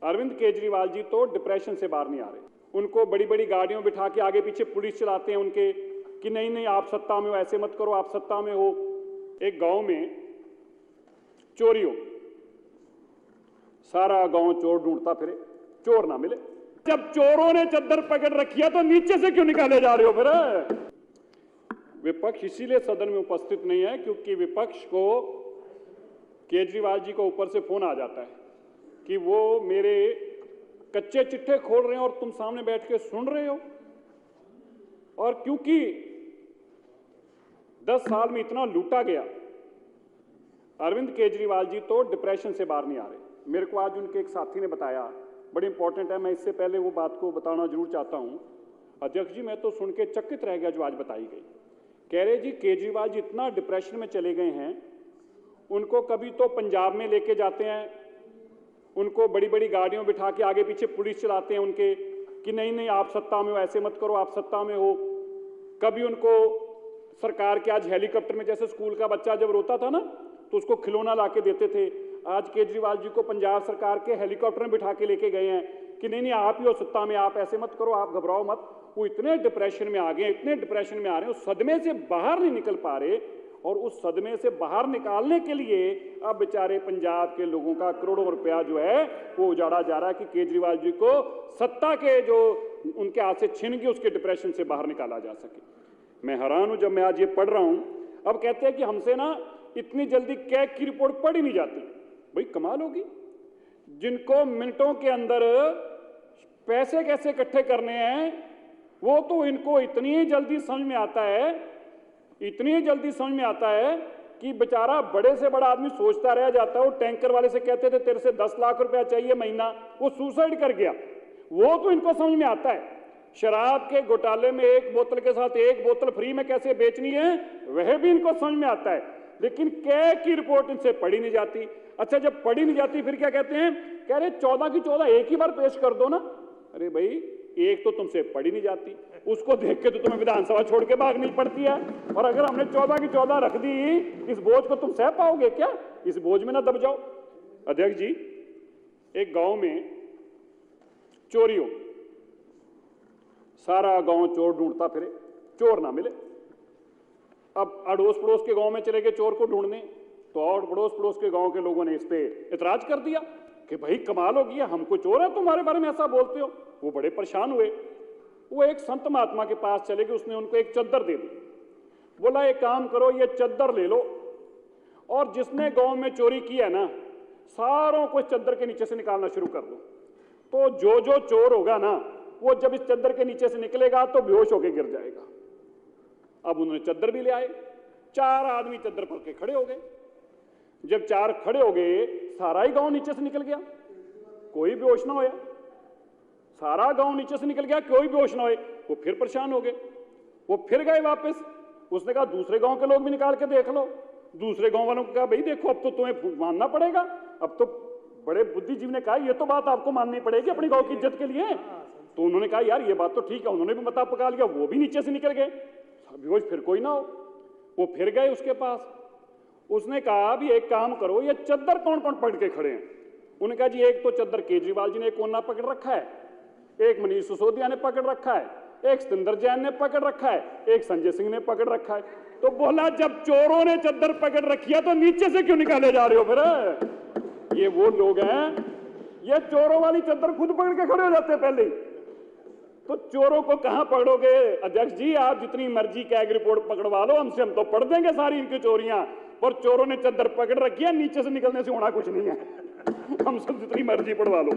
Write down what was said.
अरविंद केजरीवाल जी तो डिप्रेशन से बाहर नहीं आ रहे। उनको बड़ी बड़ी गाड़ियों में बिठा के आगे पीछे पुलिस चलाते हैं उनके कि नहीं नहीं आप सत्ता में हो, ऐसे मत करो, आप सत्ता में हो। एक गांव में चोरी हो, सारा गांव चोर ढूंढता फिरे, चोर ना मिले। जब चोरों ने चद्दर पकड़ रखी है तो नीचे से क्यों निकाले जा रहे हो फिर? विपक्ष इसीलिए सदन में उपस्थित नहीं है क्योंकि विपक्ष को केजरीवाल जी को ऊपर से फोन आ जाता है कि वो मेरे कच्चे चिट्ठे खोल रहे हैं और तुम सामने बैठ के सुन रहे हो। और क्योंकि 10 साल में इतना लूटा गया, अरविंद केजरीवाल जी तो डिप्रेशन से बाहर नहीं आ रहे। मेरे को आज उनके एक साथी ने बताया, बड़ी इंपॉर्टेंट है, मैं इससे पहले वो बात को बताना जरूर चाहता हूं। अध्यक्ष जी, मैं तो सुन के चकित रह गया जो आज बताई गई। कह रहे जी केजरीवाल जी इतना डिप्रेशन में चले गए हैं, उनको कभी तो पंजाब में लेके जाते हैं, उनको बड़ी बड़ी गाड़ियों में बिठा के आगे पीछे पुलिस चलाते हैं उनके कि नहीं नहीं आप सत्ता में हो, ऐसे मत करो, आप सत्ता में हो। कभी उनको सरकार के आज हेलीकॉप्टर में, जैसे स्कूल का बच्चा जब रोता था ना तो उसको खिलौना लाके देते थे, आज केजरीवाल जी को पंजाब सरकार के हेलीकॉप्टर में बिठा के लेके गए हैं कि नहीं नहीं आप ही हो सत्ता में, आप ऐसे मत करो, आप घबराओ मत। वो इतने डिप्रेशन में आ गए, इतने डिप्रेशन में आ रहे हैं, उस सदमे से बाहर नहीं निकल पा रहे। और उस सदमे से बाहर निकालने के लिए अब बेचारे पंजाब के लोगों का करोड़ों रुपया जो है वो उजाड़ा जा रहा है कि केजरीवाल जी को सत्ता के जो उनके हाथ से छिन गए उसके डिप्रेशन से बाहर निकाला जा सके। मैं हैरान हूं जब मैं आज ये पढ़ रहा हूं। अब कहते हैं कि हमसे ना इतनी जल्दी कैग की रिपोर्ट पढ़ ही नहीं जाती। भाई कमाल होगी, जिनको मिनटों के अंदर पैसे कैसे इकट्ठे करने हैं वो तो इनको इतनी जल्दी समझ में आता है, इतनी जल्दी समझ में आता है कि बेचारा बड़े से बड़ा आदमी सोचता रह जाता है। वो टैंकर वाले से कहते थे तेरे से 10 लाख रुपया चाहिए महीना, वो सुसाइड कर गया। वो तो इनको समझ में आता है। शराब के घोटाले में एक बोतल के साथ एक बोतल फ्री में कैसे बेचनी है वह भी इनको समझ में आता है, लेकिन कैग की रिपोर्ट इनसे पढ़ी नहीं जाती। अच्छा, जब पढ़ी नहीं जाती फिर क्या कहते हैं? कह रहे 14 की 14 एक ही बार पेश कर दो ना। अरे भाई, एक तो तुमसे पढ़ी नहीं जाती, उसको देख के तो तुम्हें विधानसभा छोड़ के भागनी पड़ती है। और अगर हमने 14 की 14 रख दी, इस बोझ को तुम सह पाओगे क्या? इस बोझ में ना दब जाओ। अध्यक्ष जी, एक गांव में चोरी हो, सारा गांव चोर ढूंढता फिरे, चोर ना मिले। अब अड़ोस पड़ोस के गांव में चले गए चोर को ढूंढने, तो और पड़ोस के गांव के लोगों ने इस पे इतराज कर दिया कि भाई कमाल हो गया, हमको चोर है तुम्हारे बारे में ऐसा बोलते हो। वो बड़े परेशान हुए। वो एक संत महात्मा के पास चले गए, उसने उनको एक चद्दर दे दी। बोला एक काम करो, ये चद्दर ले लो और जिसने गांव में चोरी की है ना सारों को इस चद्दर के नीचे से निकालना शुरू कर दो। तो जो जो चोर होगा ना वो जब इस चद्दर के नीचे से निकलेगा तो बेहोश होकर गिर जाएगा। अब उन्होंने चद्दर भी ले आए, 4 आदमी चद्दर पकड़ के खड़े हो गए। जब 4 खड़े हो गए, सारा ही गांव नीचे से निकल गया, कोई बेहोश ना होया। सारा गांव नीचे से निकल गया, कोई बेहोश ना होए। वो फिर परेशान हो गए, वो फिर गए वापस। उसने कहा दूसरे गांव के लोग भी निकाल के देख लो। दूसरे गांव वालों को कहा भाई देखो अब तो तुम्हें मानना पड़ेगा। अब तो बड़े बुद्धिजीवी ने कहा ये तो बात आपको माननी पड़ेगी अपनी गांव की इज्जत के लिए। तो उन्होंने कहा यार ये बात तो ठीक है, उन्होंने भी मता पका लिया, वो भी नीचे से निकल गए। बेहोश फिर कोई ना हो। वो फिर गए उसके पास। उसने कहा भी एक काम करो, ये चद्दर कौन कौन पकड़ के खड़े हैं? उन्होंने कहा जी एक तो चद्दर केजरीवाल जी ने एक कोना पकड़ रखा है, एक मनीष सिसोदिया ने पकड़ रखा है, एक सतिंदर जैन ने पकड़ रखा है, एक संजय सिंह ने पकड़ रखा है। तो बोला जब चोरों ने चद्दर पकड़ रखी है तो नीचे से क्यों निकाले जा रहे हो फिर? ये वो लोग हैं, ये चोरों वाली चद्दर खुद पकड़ के खड़े हो जाते हैं पहले ही। तो चोरों को कहां पकड़ोगे? अध्यक्ष जी आप जितनी मर्जी कैग रिपोर्ट पकड़वा लो हमसे, हम तो पढ़ देंगे सारी इनकी चोरियां, पर चोरों ने चद्दर पकड़ रखी है, नीचे से निकलने से होना कुछ नहीं है। हम सब जितनी मर्जी पढ़वा लो।